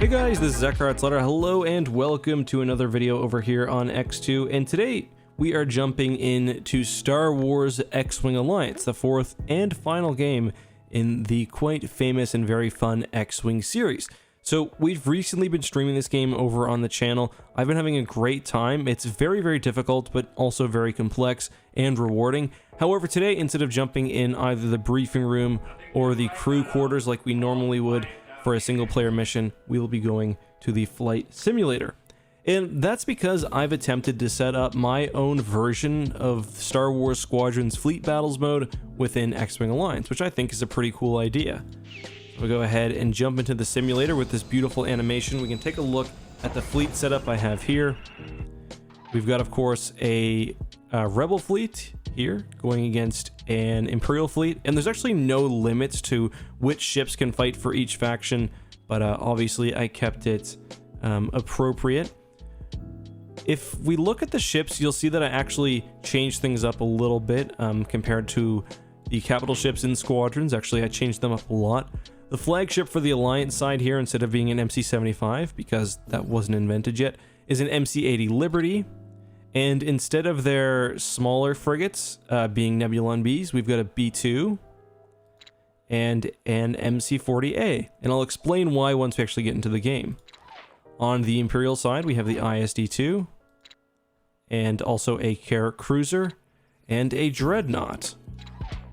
Hey guys, this is Eckhartsladder. Hello and welcome to another video over here on EcksToo, and today we are jumping into Star Wars X-Wing Alliance, the fourth and final game in the quite famous and very fun X-Wing series. So we've recently been streaming this game over on the channel. I've been having a great time. It's very, very difficult, but also very complex and rewarding. However, today, instead of jumping in either the briefing room or the crew quarters like we normally would for a single player mission, we will be going to the flight simulator. And that's because I've attempted to set up my own version of Star Wars Squadrons fleet battles mode within X-Wing Alliance, which I think is a pretty cool idea. We'll go ahead and jump into the simulator with this beautiful animation. We can take a look at the fleet setup I have here. We've got, of course, a Rebel fleet here going against an Imperial fleet, and there's actually no limits to which ships can fight for each faction, but obviously I kept it appropriate. If we look at the ships, you'll see that I actually changed things up a little bit compared to the capital ships in Squadrons. Actually, I changed them up a lot. The flagship for the Alliance side here, instead of being an MC-75, because that wasn't invented yet, is an MC-80 Liberty. And instead of their smaller frigates being Nebulon Bs, we've got a B-2 and an MC-40A. And I'll explain why once we actually get into the game. On the Imperial side, we have the ISD-2, and also a Carrack Cruiser, and a Dreadnought.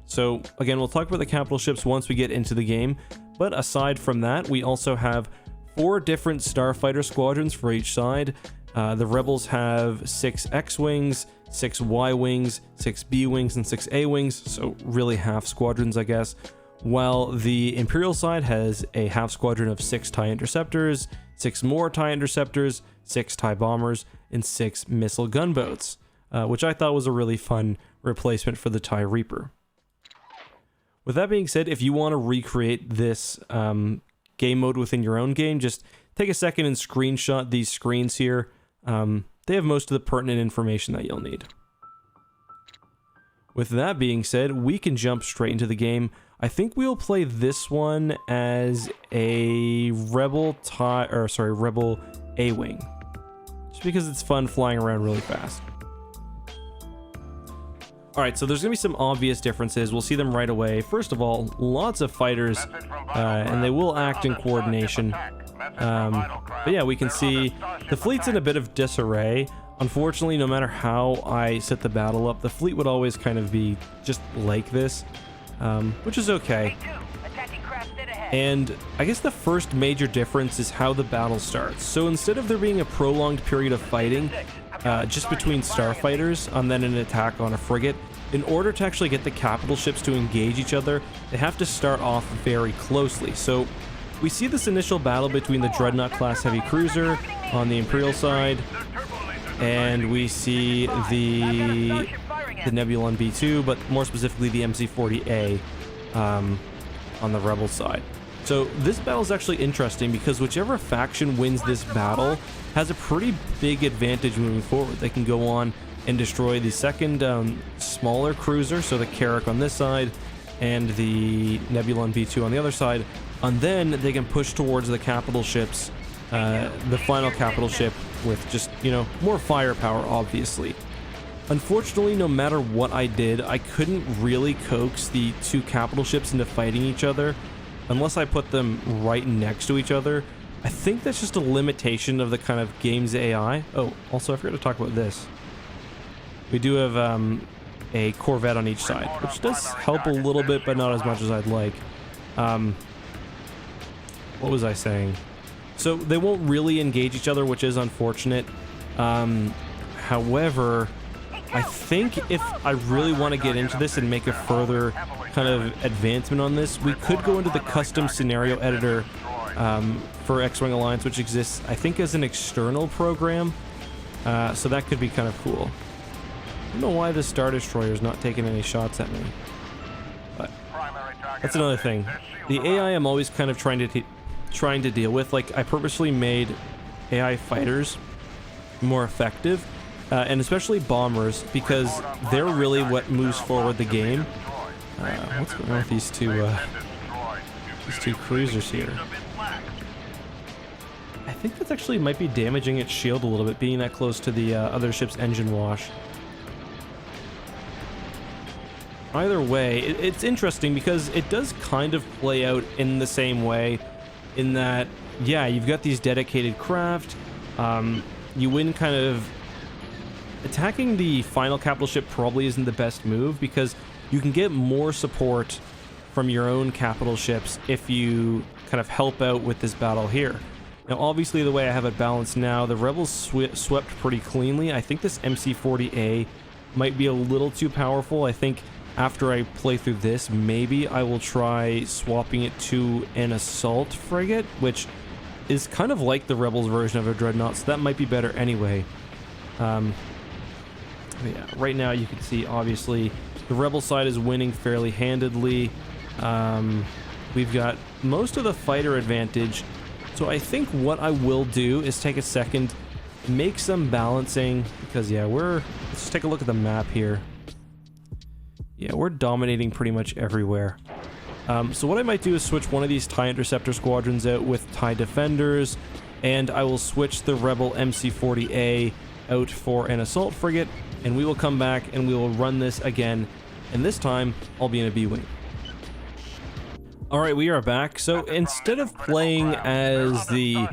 So, again, we'll talk about the capital ships once we get into the game, but aside from that, we also have 4 different starfighter squadrons for each side. The Rebels have 6 X-Wings, 6 Y-Wings, 6 B-Wings, and 6 A-Wings, so really half squadrons, I guess, while the Imperial side has a half squadron of 6 TIE Interceptors, 6 more TIE Interceptors, 6 TIE Bombers, and 6 missile gunboats, which I thought was a really fun replacement for the TIE Reaper. With that being said, if you want to recreate this game mode within your own game, just take a second and screenshot these screens here. They have most of the pertinent information that you'll need. With that being said, we can jump straight into the game. I think we'll play this one as a Rebel A-Wing, just because it's fun flying around really fast. Alright, so there's going to be some obvious differences. We'll see them right away. First of all, lots of fighters, and they will act in coordination. But yeah, we can see the fleet's in a bit of disarray. Unfortunately, no matter how I set the battle up, the fleet would always kind of be just like this, which is okay. And I guess the first major difference is how the battle starts. So instead of there being a prolonged period of fighting, just between starfighters and then an attack on a frigate, in order to actually get the capital ships to engage each other, they have to start off very closely. So we see this initial battle between the Dreadnought class heavy cruiser on the Imperial side, and we see the Nebulon B-2, but more specifically the MC-40A on the Rebel side. So this battle is actually interesting because whichever faction wins this battle has a pretty big advantage moving forward. They can go on and destroy the second smaller cruiser, so the Carrack on this side and the Nebulon B-2 on the other side, and then they can push towards the capital ships, the final capital ship, with just, you know, more firepower, obviously. Unfortunately, no matter what I did, I couldn't really coax the 2 capital ships into fighting each other unless I put them right next to each other. I think that's just a limitation of the kind of game's AI. Oh, also I forgot to talk about this. We do have a Corvette on each side, which does help a little bit, but not as much as I'd like. What was I saying? So they won't really engage each other, which is unfortunate. However, I think if I really want to get into this and make a further kind of advancement on this, we could go into the custom scenario editor for X-Wing Alliance, which exists, I think, as an external program. So that could be kind of cool. I don't know why the Star Destroyer is not taking any shots at me, but that's another thing. The AI I'm always kind of trying to deal with. Like, I purposely made AI fighters more effective, and especially bombers, because they're really what moves forward the game. What's going on with these two cruisers here? think that's actually might be damaging its shield a little bit, being that close to the other ship's engine wash. Either way, it's interesting because it does kind of play out in the same way, in that, yeah, you've got these dedicated craft. You win kind of... Attacking the final capital ship probably isn't the best move because you can get more support from your own capital ships if you kind of help out with this battle here. Now, obviously, the way I have it balanced now, the rebels swept pretty cleanly. I think this MC-40A might be a little too powerful. I think after I play through this, maybe I will try swapping it to an assault frigate, which is kind of like the rebels version of a dreadnought, so that might be better anyway. Yeah, right now you can see, obviously, the rebel side is winning fairly handedly. We've got most of the fighter advantage, so I think what I will do is take a second, make some balancing, because yeah, let's just take a look at the map here. Yeah, we're dominating pretty much everywhere. So what I might do is switch one of these TIE Interceptor squadrons out with TIE Defenders, and I will switch the rebel MC-40A out for an assault frigate, and we will come back and we will run this again, and this time I'll be in a B-wing. Alright, we are back. So instead of playing as the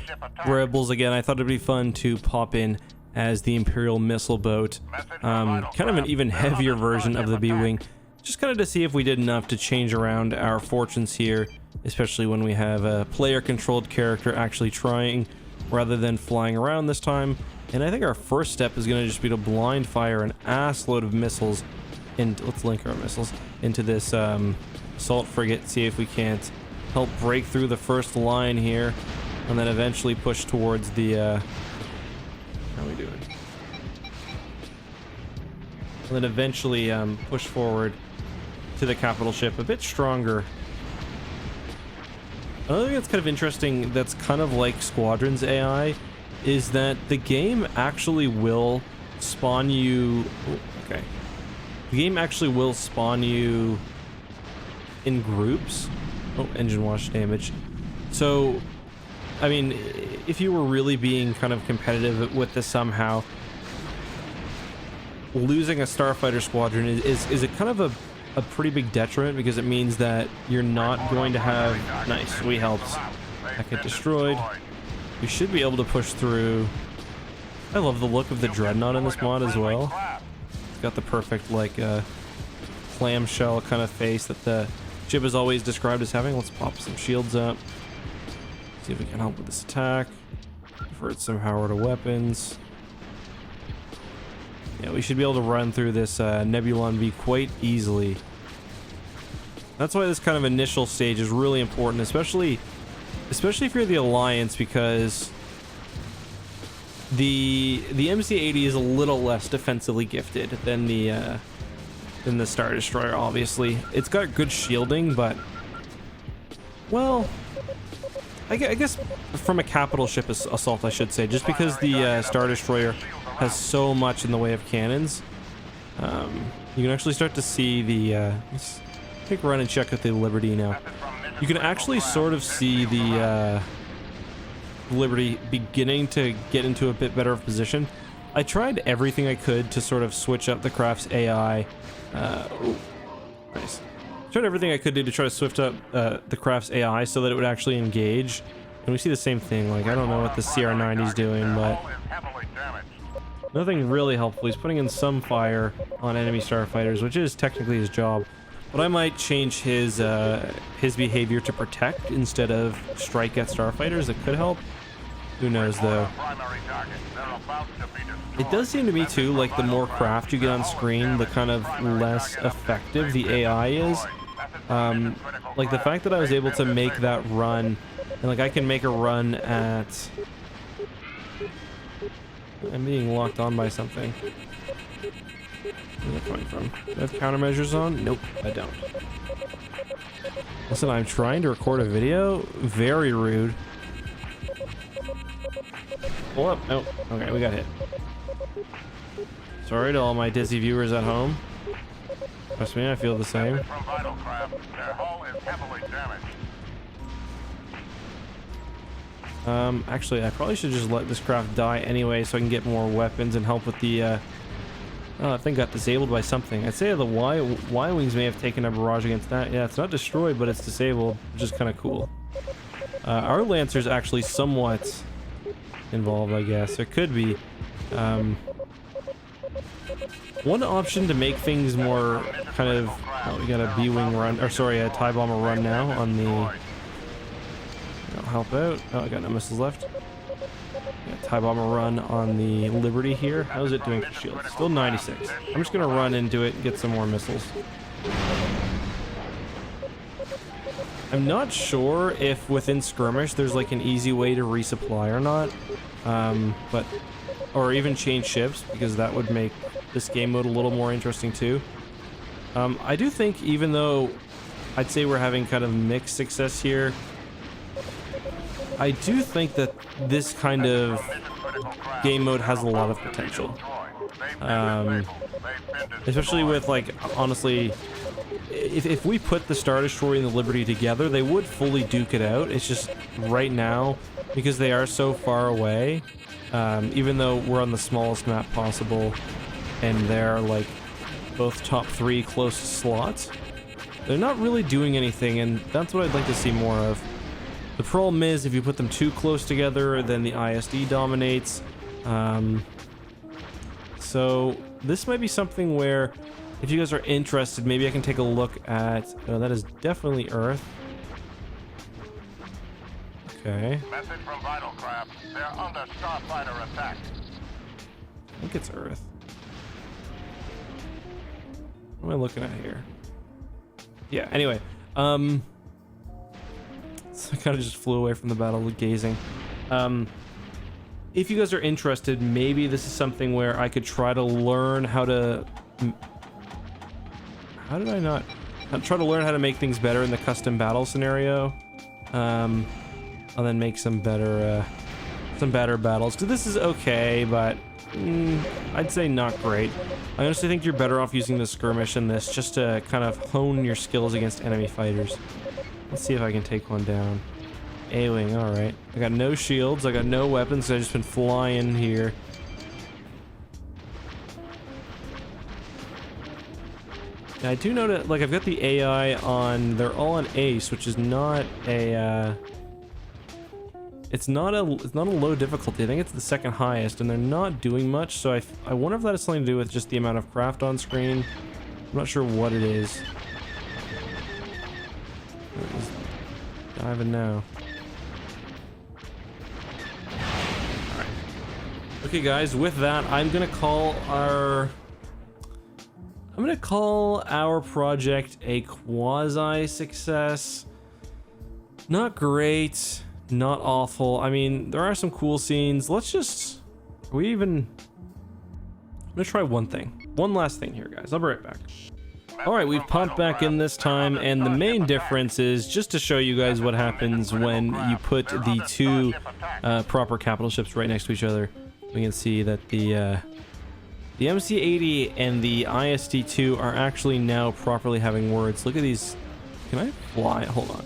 rebels again, I thought it'd be fun to pop in as the Imperial missile boat, kind of an even heavier version of the B-wing, just kind of to see if we did enough to change around our fortunes here, especially when we have a player-controlled character actually trying rather than flying around this time. And I think our first step is going to just be to blind fire an ass load of missiles, and let's link our missiles into this assault frigate, see if we can't help break through the first line here, and then eventually push towards the how are we doing? And then eventually push forward to the capital ship a bit stronger. Another thing that's kind of interesting, that's kind of like Squadrons AI, is that the game actually will spawn you... Okay. The game actually will spawn you in groups. Oh, engine wash damage. So, I mean, if you were really being kind of competitive with this somehow, losing a starfighter squadron is a kind of a pretty big detriment, because it means that you're not going to have... Nice, we helped. That get destroyed. We should be able to push through. I love the look of the dreadnought in this mod as well. It's got the perfect, like, clamshell kind of face that the ship is always described as having. Let's pop some shields up. See if we can help with this attack. Convert some power to weapons. Yeah, we should be able to run through this Nebulon V quite easily. That's why this kind of initial stage is really important, especially if you're the Alliance, because the MC-80 is a little less defensively gifted than the Star Destroyer. Obviously, it's got good shielding, but, well, I guess from a capital ship assault, I should say, just because the Star Destroyer has so much in the way of cannons, you can actually start to see the let's take a run and check out the Liberty now. You can actually sort of see the Liberty beginning to get into a bit better of position. I tried everything I could to sort of switch up the craft's AI. Nice. Tried everything I could do to try to swift up the craft's AI so that it would actually engage. And we see the same thing. Like, I don't know what the CR-90 is doing, but nothing really helpful. He's putting in some fire on enemy starfighters, which is technically his job. But I might change his behavior to protect instead of strike at starfighters. That could help. Who knows, though. It does seem to me, too, like the more craft you get on screen, the kind of less effective the AI is. Like, the fact that I was able to make that run, and, like, I can make a run at... I'm being locked on by something. Where's that coming from? Do I have countermeasures on? Nope, I don't. Listen, I'm trying to record a video. Very rude. Pull up. Oh, okay, we got hit. Sorry to all my Disney viewers at home. Trust me, I feel the same. Actually, I probably should just let this craft die anyway so I can get more weapons and help with the, oh, that thing got disabled by something. I'd say the Y-Wings may have taken a barrage against that. Yeah, it's not destroyed, but it's disabled, which is kind of cool. Our Lancer's actually somewhat involved, I guess. There could be. One option to make things more kind of... Oh, we got a B-Wing run, or sorry, a TIE Bomber run now on the... I'll help out. Oh, I got no missiles left. Yeah, TIE Bomber run on the Liberty here. How's it doing for shield? Still 96. I'm just gonna run into it and get some more missiles. I'm not sure if within skirmish there's like an easy way to resupply or not, but or even change ships, because that would make this game mode a little more interesting too. I do think, even though I'd say we're having kind of mixed success here, I do think that this kind of game mode has a lot of potential, especially with, like, honestly, if we put the Star Destroyer and the Liberty together, they would fully duke it out. It's just right now, because they are so far away, even though we're on the smallest map possible and they're like both top 3 close slots, they're not really doing anything, and that's what I'd like to see more of. The problem is, if you put them too close together, then the ISD dominates. So this might be something where, if you guys are interested, maybe I can take a look at... Oh, that is definitely Earth. Okay. Message from Vital Craft. They're under Starfighter attack. I think it's Earth. What am I looking at here? Yeah, anyway. So I kind of just flew away from the battle gazing. If you guys are interested, maybe this is something where I could try to learn how to... How did I not... I'll try to learn how to make things better in the custom battle scenario. And then make some better battles. So this is okay, but I'd say not great. I honestly think you're better off using the skirmish in this, just to kind of hone your skills against enemy fighters. Let's see if I can take one down. A-Wing, alright. I got no shields, I got no weapons, so I've just been flying here. Now, I do know that, like, I've got the AI on, they're all on Ace, which is not a, it's not a low difficulty. I think it's the second highest, and they're not doing much, so I wonder if that has something to do with just the amount of craft on screen. I'm not sure what it is. Diving now. Alright. Okay, guys, with that, I'm gonna call our project a quasi-success. Not great, not awful. I mean, there are some cool scenes. Let's just... I'm gonna try one thing. One last thing here, guys. I'll be right back. Alright, we've popped back in this time, and the main difference is, just to show you guys what happens when you put the two proper capital ships right next to each other. We can see that the MC-80 and the ISD-2 are actually now properly having words. Look at these. Can I fly? Hold on.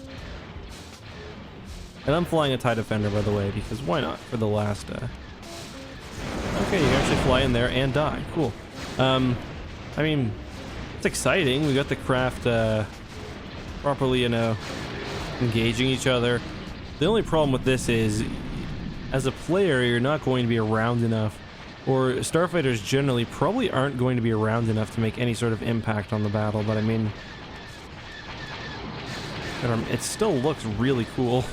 And I'm flying a TIE Defender, by the way, because why not? For the last... Okay, you can actually fly in there and die. Cool. I mean... It's exciting. We got the craft properly, you know, engaging each other. The only problem with this is, as a player, you're not going to be around enough, or starfighters generally probably aren't going to be around enough to make any sort of impact on the battle. But I mean, it still looks really cool.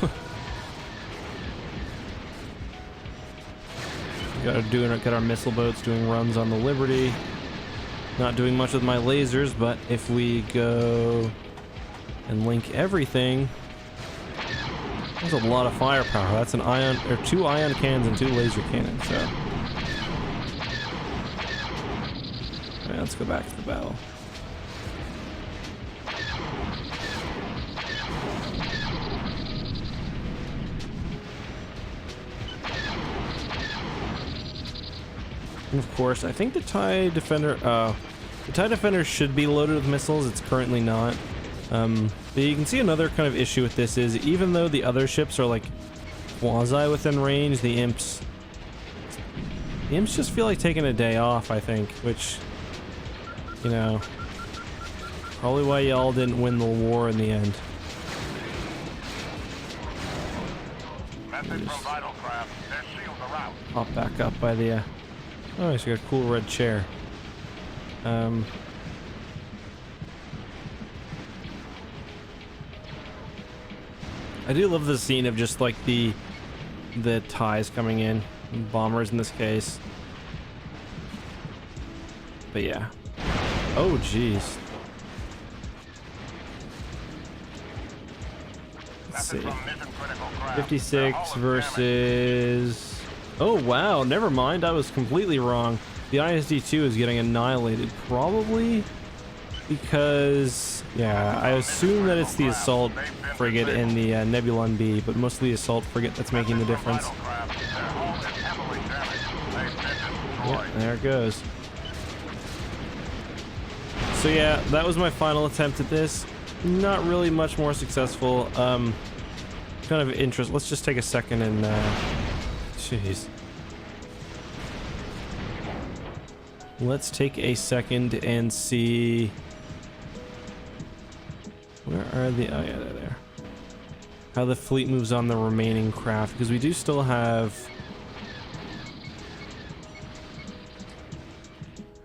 Got our missile boats doing runs on the Liberty. Not doing much with my lasers, but if we go and link everything, there's a lot of firepower. That's an ion, or 2 ion cannons and 2 laser cannons. So, right, let's go back to the battle. And of course, I think the TIE Defender, the TIE Defender should be loaded with missiles. It's currently not. But you can see another kind of issue with this is, even though the other ships are like quasi within range. The imps just feel like taking a day off, I think, which, you know, probably why y'all didn't win the war in the end. Message from Vital Craft. Their shields are out. Pop back up by the, oh, she's got a cool red chair. I do love the scene of just like the ties coming in, bombers in this case. But yeah. Oh jeez. Let's see. 56 versus... Oh wow, never mind, I was completely wrong. The ISD-2 is getting annihilated, probably because, yeah, I assume that it's the assault frigate and the Nebulon B, but mostly the assault frigate that's making the difference. Yep, there it goes. So yeah, that was my final attempt at this. Not really much more successful. Kind of interest. Let's just take a second and, jeez. Let's take a second and see. Where are the... Oh yeah, they're there. How the fleet moves on the remaining craft, because we do still have...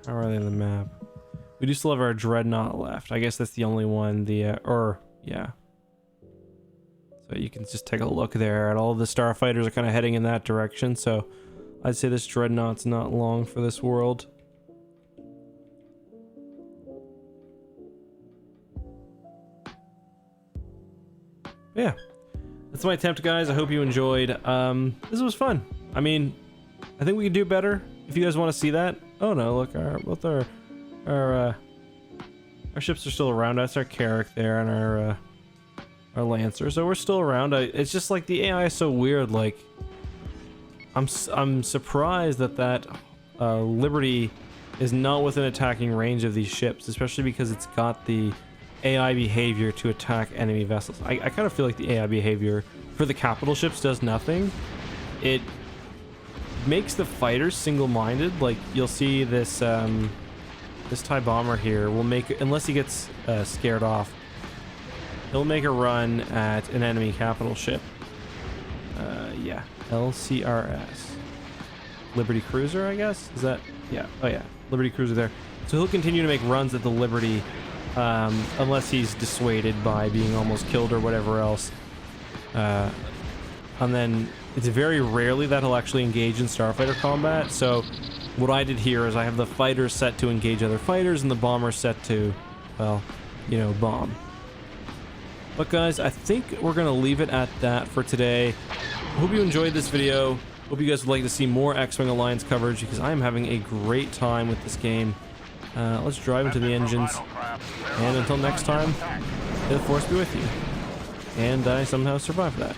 How are they on the map? We do still have our dreadnought left. I guess that's the only one. The yeah. So you can just take a look there at all the starfighters are kind of heading in that direction. So I'd say this dreadnought's not long for this world. Yeah, that's my attempt, guys. I hope you enjoyed. This was fun. I mean, I think we could do better. If you guys want to see that. Oh no, look, both our ships are still around. That's our Carrack there and our Lancer. So we're still around. It's just like the AI is so weird. Like, I'm surprised that Liberty is not within attacking range of these ships, especially because it's got the AI behavior to attack enemy vessels. I kind of feel like the AI behavior for the capital ships does nothing. It makes the fighters single-minded. Like, you'll see this this TIE bomber here will make, unless he gets scared off, he'll make a run at an enemy capital ship. Yeah, LCRS, Liberty Cruiser, I guess. Is that? Yeah. Oh yeah, Liberty Cruiser there. So he'll continue to make runs at the Liberty. Unless he's dissuaded by being almost killed or whatever else. And then it's very rarely that he'll actually engage in starfighter combat. So what I did here is I have the fighters set to engage other fighters and the bombers set to, well, you know, bomb. But guys, I think we're going to leave it at that for today. Hope you enjoyed this video. Hope you guys would like to see more X-Wing Alliance coverage, because I am having a great time with this game. Let's drive into the engines, and until next time, may the Force be with you. And I somehow survived that.